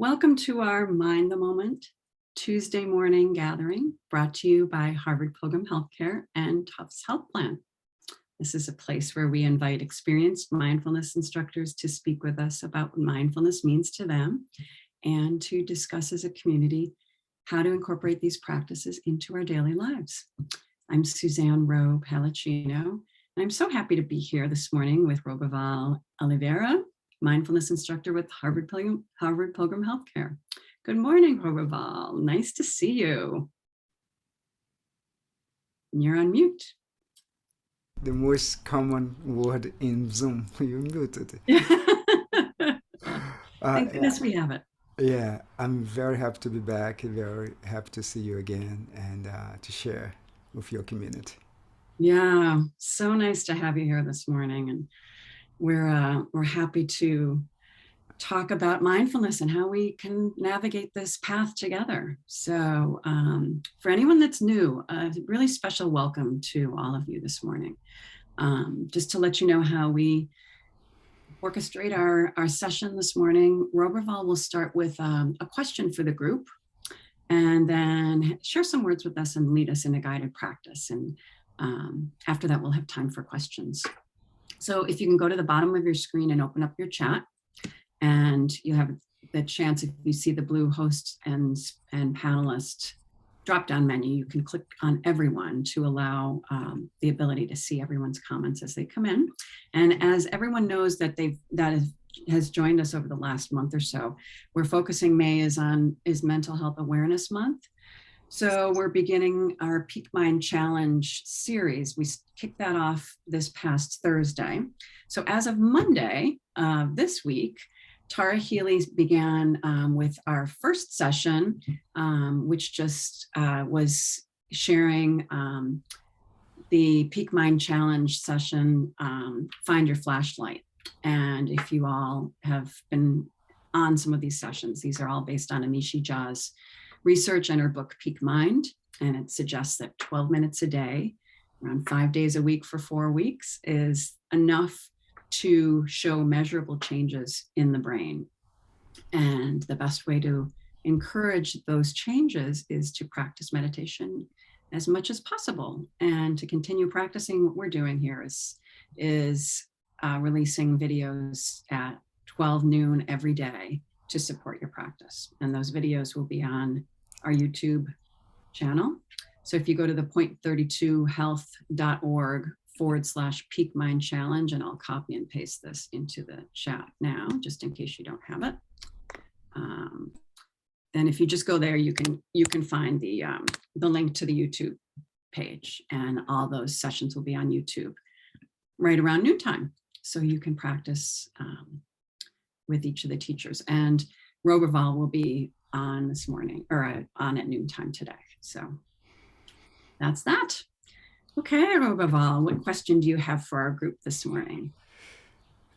Welcome to our Mind the Moment Tuesday morning gathering brought to you by Harvard Pilgrim Healthcare and Tufts Health Plan. This is a place where we invite experienced mindfulness instructors to speak with us about what mindfulness means to them and to discuss as a community how to incorporate these practices into our daily lives. I'm Suzanne Rowe Palacino, and I'm so happy to be here this morning with Roberval Oliveira, mindfulness instructor with Harvard Pilgrim Healthcare. Good morning, Roberval. Nice to see you. You're on mute. The most common word in Zoom. You muted. Thank goodness we have it. Yeah, I'm very happy to be back. Very happy to see you again and to share with your community. Yeah, so nice to have you here this morning, and we're happy to talk about mindfulness and how we can navigate this path together. So for anyone that's new, a really special welcome to all of you this morning. Just to let you know how we orchestrate our session this morning, Roberval will start with a question for the group and then share some words with us and lead us in a guided practice. And after that, we'll have time for questions. So if you can go to the bottom of your screen and open up your chat, and you have the chance, if you see the blue host and panelist drop-down menu, you can click on everyone to allow the ability to see everyone's comments as they come in. And as everyone knows that has joined us over the last month or so, we're focusing, May is Mental Health Awareness Month. So we're beginning our Peak Mind Challenge series. We kicked that off this past Thursday. So as of Monday this week, Tara Healy began with our first session, which just was sharing the Peak Mind Challenge session, Find Your Flashlight. And if you all have been on some of these sessions, these are all based on Amishi Jha's research and her book Peak Mind, and it suggests that 12 minutes a day, around 5 days a week for 4 weeks, is enough to show measurable changes in the brain. And the best way to encourage those changes is to practice meditation as much as possible, and to continue practicing what we're doing here is releasing videos at 12 noon every day to support your practice. And those videos will be on our YouTube channel. So if you go to the point32health.org/Peak Mind Challenge, and I'll copy and paste this into the chat now, just in case you don't have it. Then if you just go there, you can find the link to the YouTube page, and all those sessions will be on YouTube right around noontime. So you can practice with each of the teachers. And Roberval will be on this morning, or on at noontime today. So that's that. Okay, Roberval, what question do you have for our group this morning?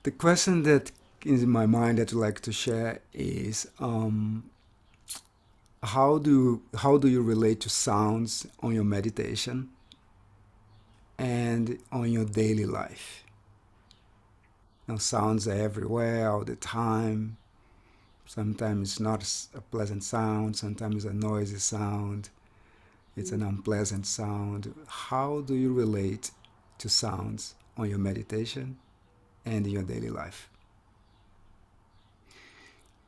The question that is in my mind that I'd like to share is how do you relate to sounds on your meditation and on your daily life? Now, sounds are everywhere all the time. Sometimes it's not a pleasant sound, sometimes a noisy sound, it's an unpleasant sound. How do you relate to sounds on your meditation and in your daily life?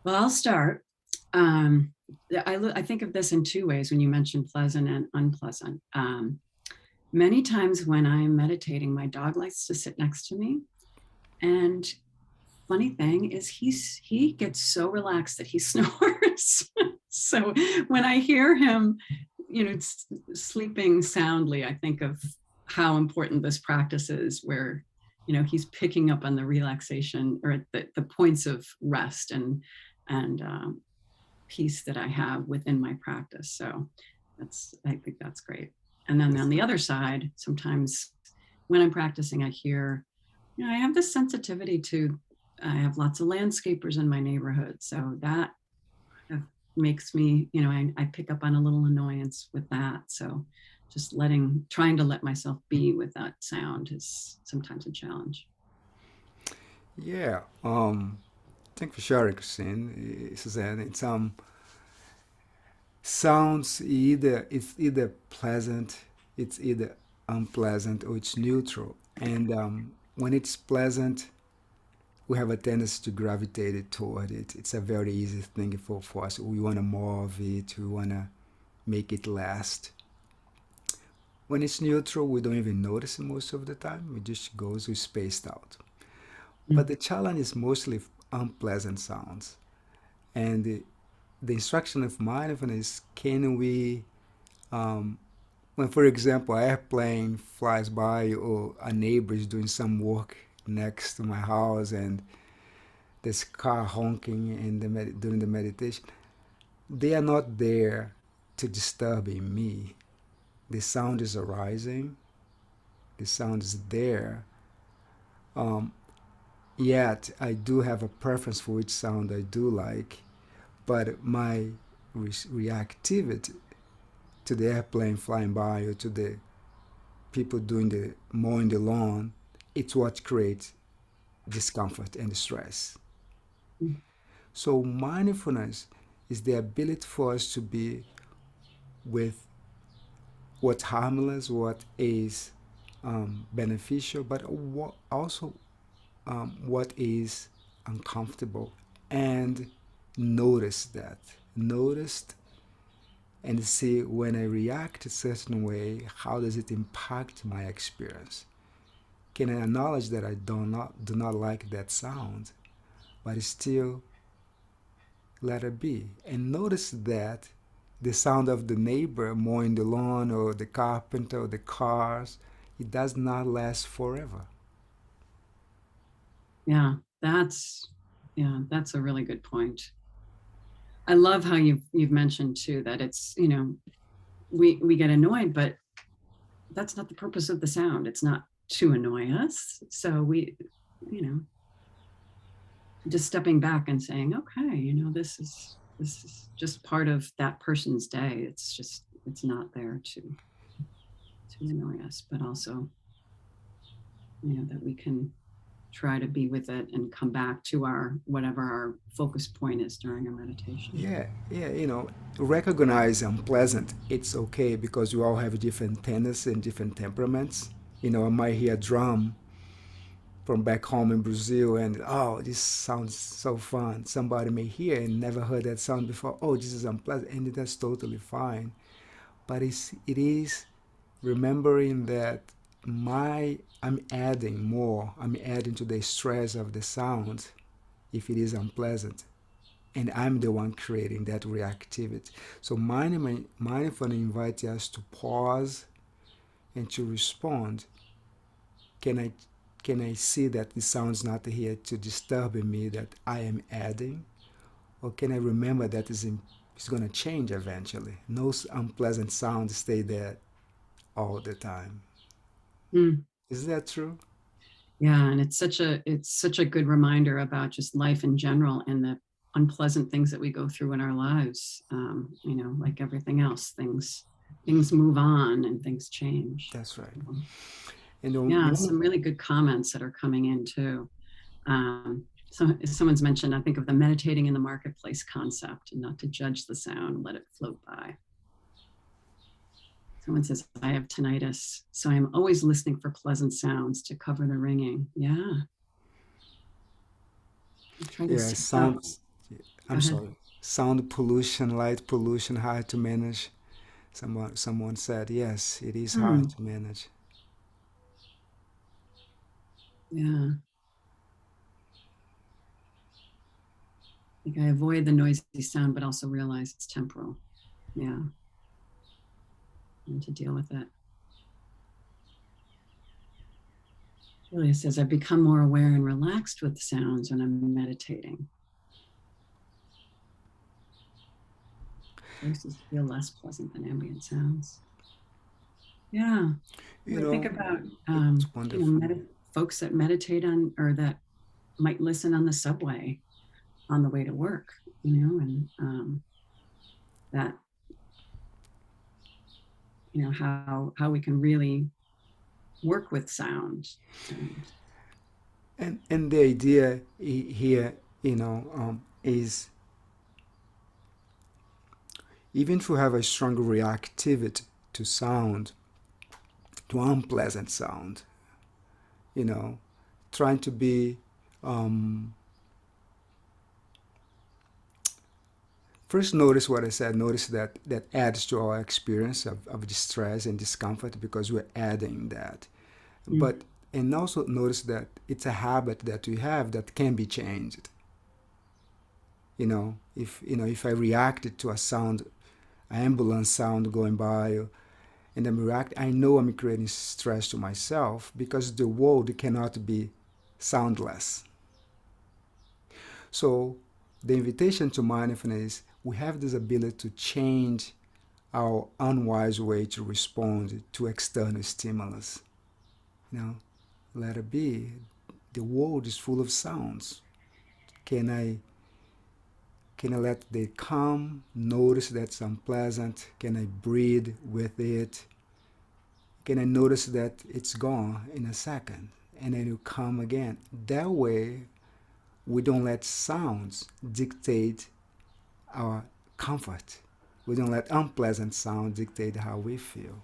Well, I'll start. I think of this in two ways when you mention pleasant and unpleasant. Many times when I'm meditating, my dog likes to sit next to me. And funny thing is he gets so relaxed that he snores. So when I hear him, sleeping soundly, I think of how important this practice is, where, he's picking up on the relaxation or the points of rest and peace that I have within my practice. So I think that's great. And then on the other side, sometimes when I'm practicing, I hear, I have this sensitivity I have lots of landscapers in my neighborhood. So that makes me, I pick up on a little annoyance with that. So just trying to let myself be with that sound is sometimes a challenge. Yeah. Thank you for sharing, Christine, Suzanne. Sounds it's either pleasant, it's either unpleasant, or it's neutral. And when it's pleasant, we have a tendency to gravitate toward it. It's a very easy thing for us. We want more of it. We want to make it last. When it's neutral, we don't even notice it most of the time. It just goes, we spaced out. But Mm. the challenge is mostly unpleasant sounds. And the instruction of mindfulness, can we, um, when, for example, an airplane flies by or a neighbor is doing some work next to my house and this car honking during the meditation, they are not there to disturb me. The sound is arising, the sound is there. Um, Yet I do have a preference for which sound I do like, but my reactivity to the airplane flying by or to the people doing the mowing the lawn, it's what creates discomfort and stress. Mm. So mindfulness is the ability for us to be with what's harmless, what is beneficial, but also what is uncomfortable, and notice that. Notice and see when I react a certain way, how does it impact my experience? Can I acknowledge that I do not like that sound, but still let it be? And notice that the sound of the neighbor mowing the lawn or the carpenter or the cars, it does not last forever. Yeah, that's a really good point. I love how you've mentioned too that it's, we get annoyed, but that's not the purpose of the sound. It's not to annoy us. So you know, just stepping back and saying, okay, this is just part of that person's day. It's not there to annoy us, but also, that we can try to be with it and come back to our whatever our focus point is during our meditation. Yeah, yeah, recognize unpleasant. It's okay because we all have different tendencies and different temperaments. I might hear a drum from back home in Brazil and, oh, this sounds so fun. Somebody may hear and never heard that sound before. Oh, this is unpleasant, and that's totally fine. But it is remembering that I'm adding to the stress of the sound if it is unpleasant, and I'm the one creating that reactivity. So mindfulness invites us to pause and to respond. Can I can I see that the sound's not here to disturb me that I am adding? Or can I remember that it's going to change eventually? No unpleasant sounds stay there all the time. Mm. Is that true? Yeah, and it's such a good reminder about just life in general and the unpleasant things that we go through in our lives. Like everything else, things move on and things change. That's right. So, And yeah, one some really good comments that are coming in too. So someone's mentioned, I think of the meditating in the marketplace concept and not to judge the sound, let it float by. Someone says, I have tinnitus, so I'm always listening for pleasant sounds to cover the ringing. Yeah. I try to yeah, seek out. sound. Go I'm ahead. sorry. Sound pollution, light pollution, hard to manage. Someone said, yes, it is hard Hmm. to manage. Yeah. Like I avoid the noisy sound, but also realize it's temporal. Yeah. And to deal with it. Julia says, I've become more aware and relaxed with sounds when I'm meditating. Voices feel less pleasant than ambient sounds. Yeah. You I think know, about, it's wonderful. folks that meditate on or that might listen on the subway on the way to work, and that, how we can really work with sound. And And the idea here is even if you have a strong reactivity to sound, to unpleasant sound, trying to be, first notice what I said, notice that adds to our experience of distress and discomfort because we're adding that. But, and also notice that it's a habit that we have that can be changed. If I reacted to a sound, an ambulance sound going by, and I'm reacting, I know I'm creating stress to myself because the world cannot be soundless. So the invitation to mindfulness, we have this ability to change our unwise way to respond to external stimulus. Let it be. The world is full of sounds. Can I let they come? Notice that's unpleasant. Can I breathe with it? Can I notice that it's gone in a second? And then it'll come again. That way, we don't let sounds dictate our comfort. We don't let unpleasant sound dictate how we feel.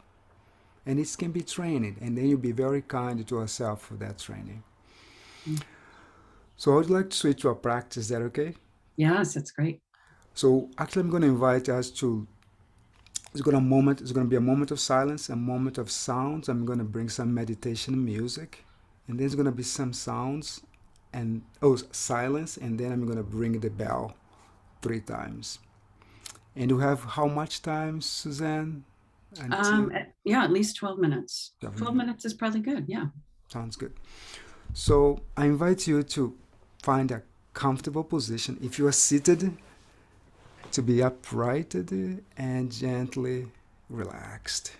And it can be trained, and then you'll be very kind to yourself for that training. So I would like to switch to a practice. Is that okay? Yes, it's great. So actually, I'm going to invite us to, it's going to be a moment of silence, a moment of sounds. I'm going to bring some meditation music, and there's going to be some sounds and silence, and then I'm going to bring the bell 3 times. And you have how much time, Suzanne? At least 12 minutes. 12 minutes is probably good. Yeah. Sounds good. So I invite you to find a comfortable position. If you are seated, to be uprighted and gently relaxed.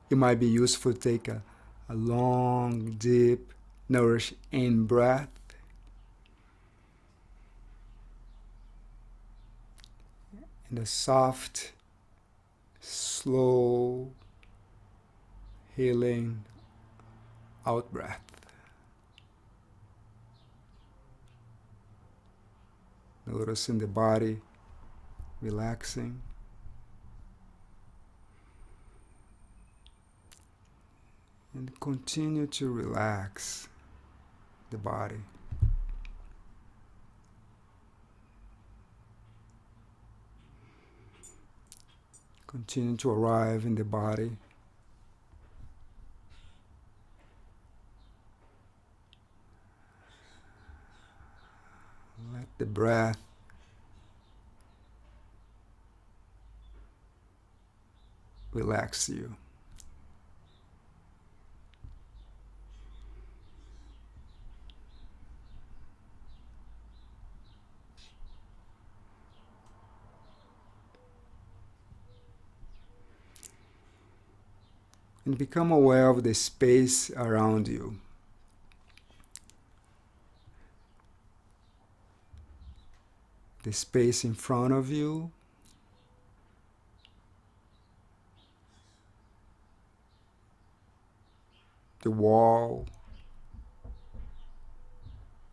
It might be useful to take a long, deep, nourish in breath. And a soft, slow, healing out breath. Noticing the body relaxing. And continue to relax the body. Continue to arrive in the body. Let the breath relax you. And become aware of the space around you. The space in front of you. The wall.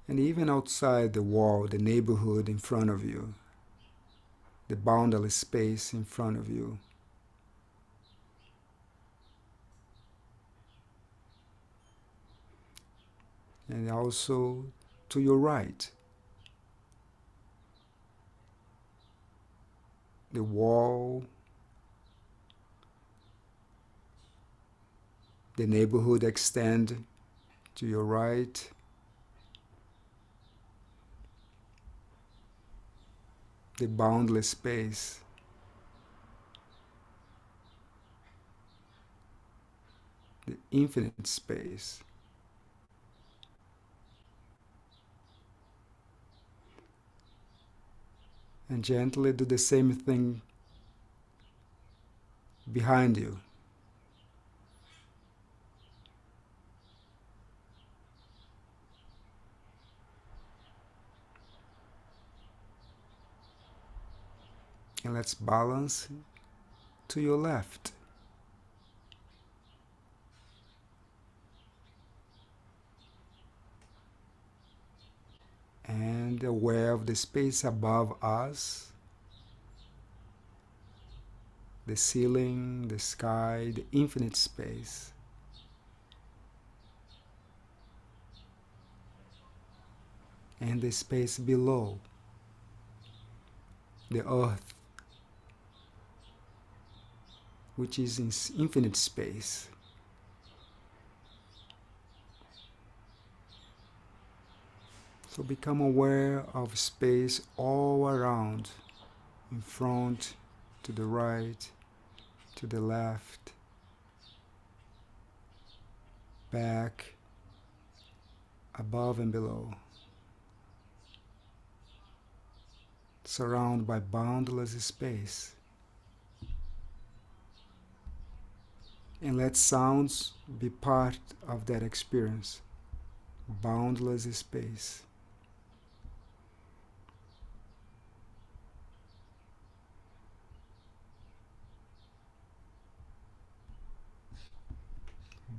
And even outside the wall, the neighborhood in front of you. The boundless space in front of you. And also to your right. The wall, the neighborhood extend to your right. The boundless space. The infinite space. And gently do the same thing behind you. And let's balance to your left. aware of the space above us, the ceiling, the sky, the infinite space. And the space below, the earth, which is in infinite space. So become aware of space all around, in front, to the right, to the left, back, above and below. Surrounded by boundless space. And let sounds be part of that experience. Boundless space.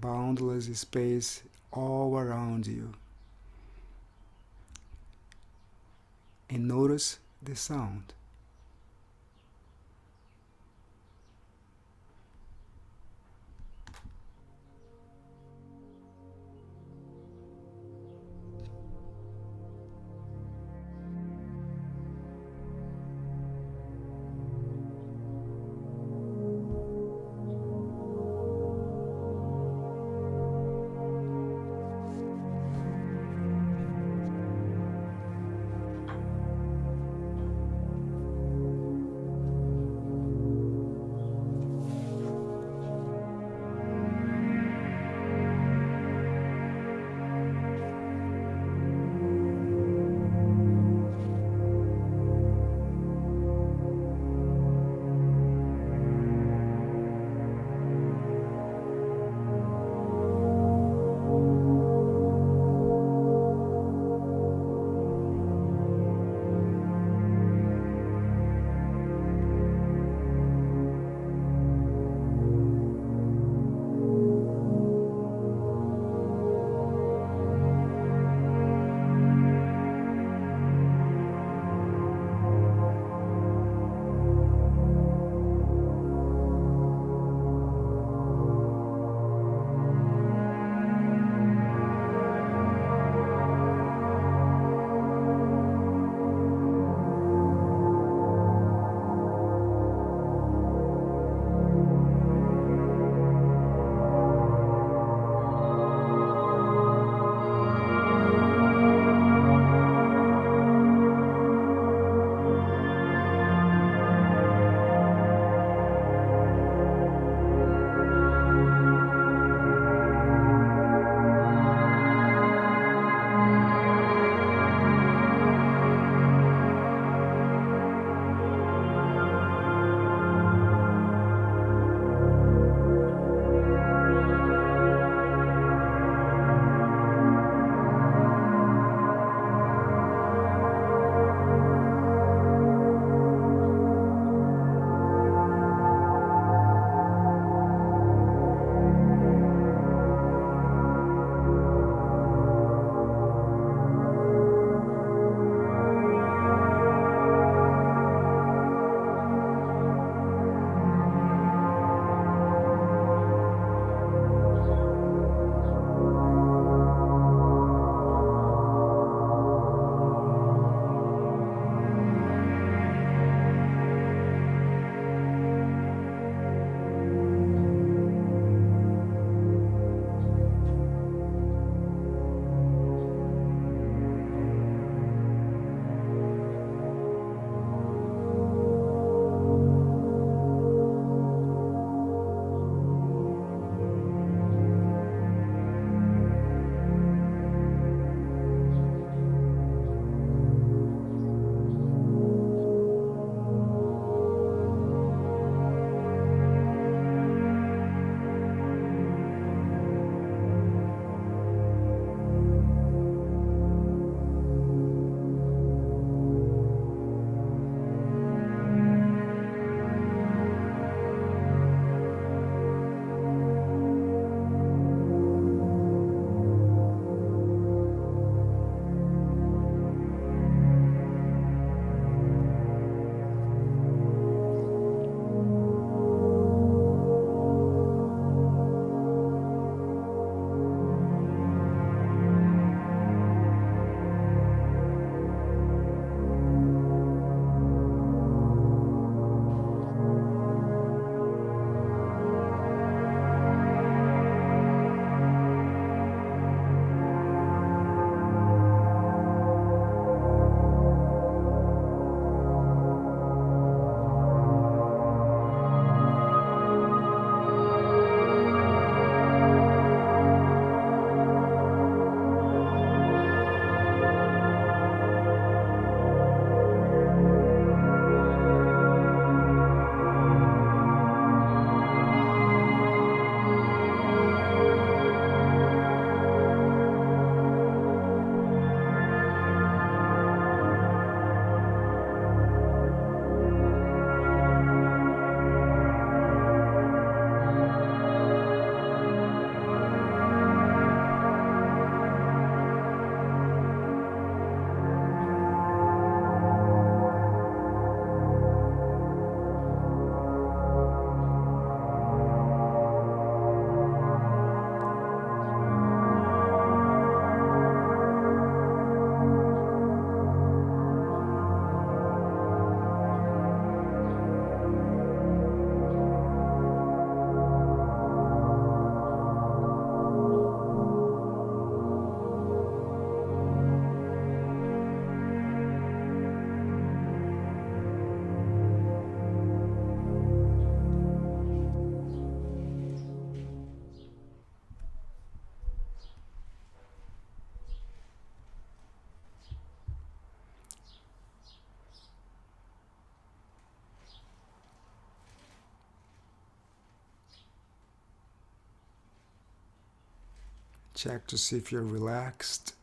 Boundless space all around you. And notice the sound. Check to see if you're relaxed.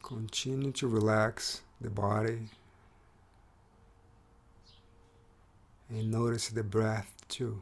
Continue to relax the body and notice the breath too.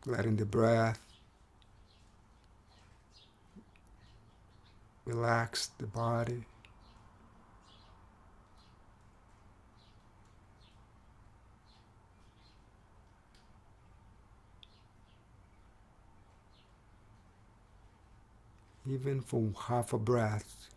Letting the breath relax the body. Even for half a breath.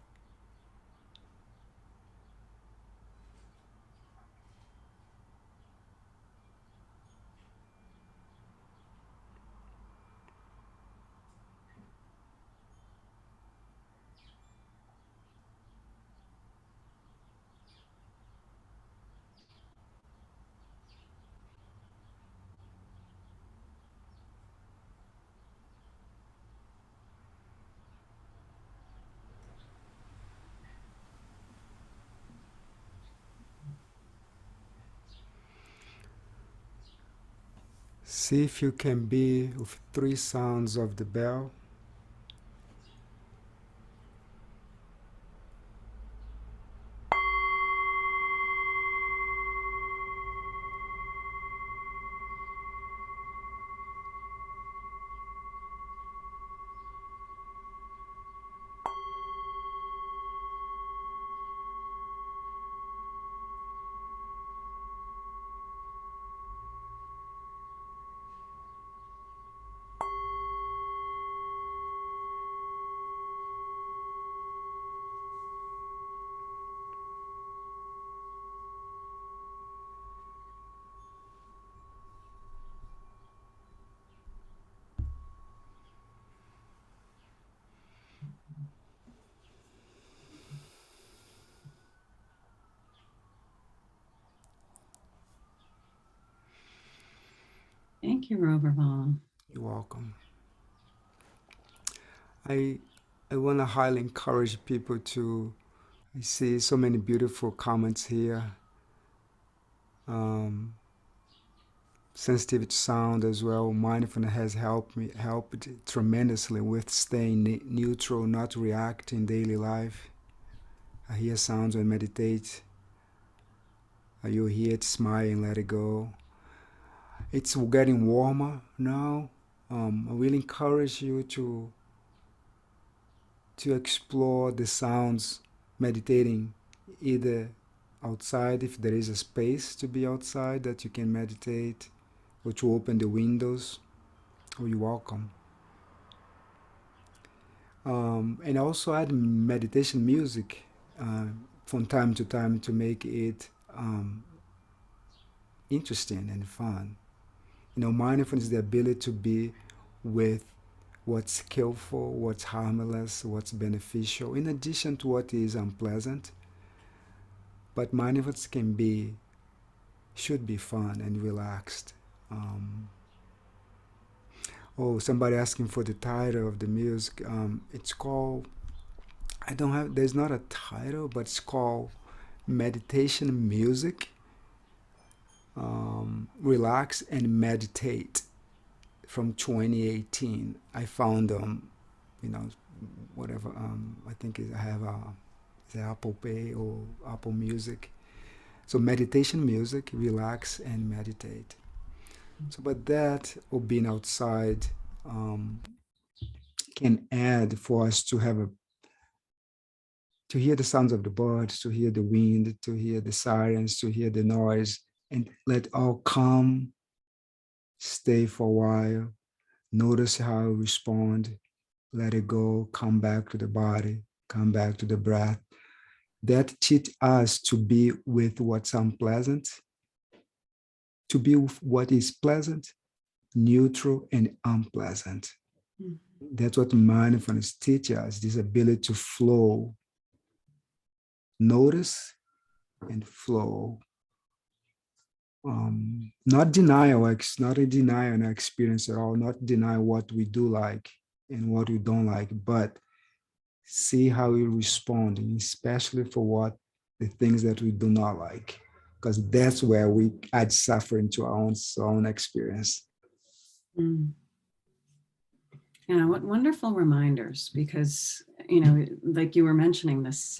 See if you can be with 3 sounds of the bell. Thank you, Roberval. You're welcome. I want to highly encourage people to, I see so many beautiful comments here. Sensitive to sound as well. Mindfulness has helped tremendously with staying neutral, not react in daily life. I hear sounds when I meditate. You hear it, smile and let it go. It's getting warmer now. I really encourage you to explore the sounds, meditating either outside if there is a space to be outside that you can meditate, or to open the windows. Oh, you're welcome. And also add meditation music from time to time to make it interesting and fun. Mindfulness is the ability to be with what's skillful, what's harmless, what's beneficial, in addition to what is unpleasant. But mindfulness should be fun and relaxed. Somebody asking for the title of the music. It's called, there's not a title, but it's called meditation music, relax and meditate from 2018. I found you know, whatever. I think I have it's Apple Pay or Apple Music. So meditation music, relax and meditate. So, but that or being outside can add for us to have to hear the sounds of the birds, to hear the wind, to hear the sirens, to hear the noise, and let all come, stay for a while, notice how I respond, let it go, come back to the body, come back to the breath. That teach us to be with what's unpleasant, to be with what is pleasant, neutral, and unpleasant. That's what mindfulness teaches us, this ability to flow, notice and flow. Not denial, not a denial in our experience at all, not deny what we do like and what we don't like, but see how we respond, and especially for what the things that we do not like, because that's where we add suffering to our own experience. Yeah, what wonderful reminders, because, you know, like you were mentioning this,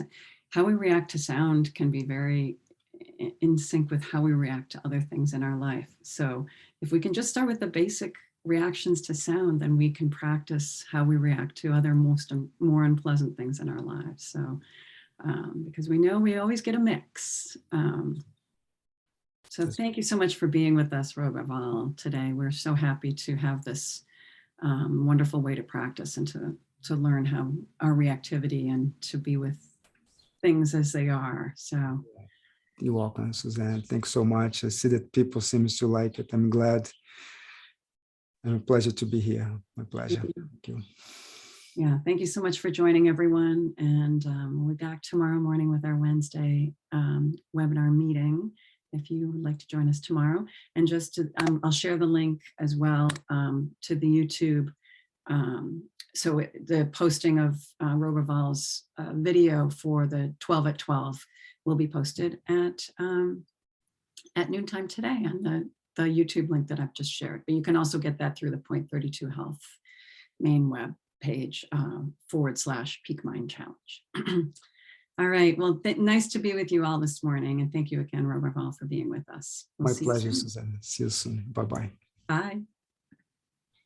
how we react to sound can be very in sync with how we react to other things in our life. So if we can just start with the basic reactions to sound, then we can practice how we react to other more unpleasant things in our lives. So because we know we always get a mix. So thank you so much for being with us, Roberval, today. We're so happy to have this wonderful way to practice and to learn how our reactivity and to be with things as they are. So you're welcome, Suzanne. Thanks so much. I see that people seems to like it. I'm glad. And a pleasure to be here. My pleasure. Thank you. Yeah, thank you so much for joining, everyone. And we'll be back tomorrow morning with our Wednesday webinar meeting, if you would like to join us tomorrow. And just to, I'll share the link as well to the YouTube. So the posting of Roberval's video for the 12 at 12 will be posted at noontime today on the YouTube link that I've just shared. But you can also get that through the Point 32 Health main web page /Peak Mind Challenge. All right. Well, nice to be with you all this morning. And thank you again, Roberval, for being with us. My pleasure, Suzanne. See you soon. Bye-bye. Bye.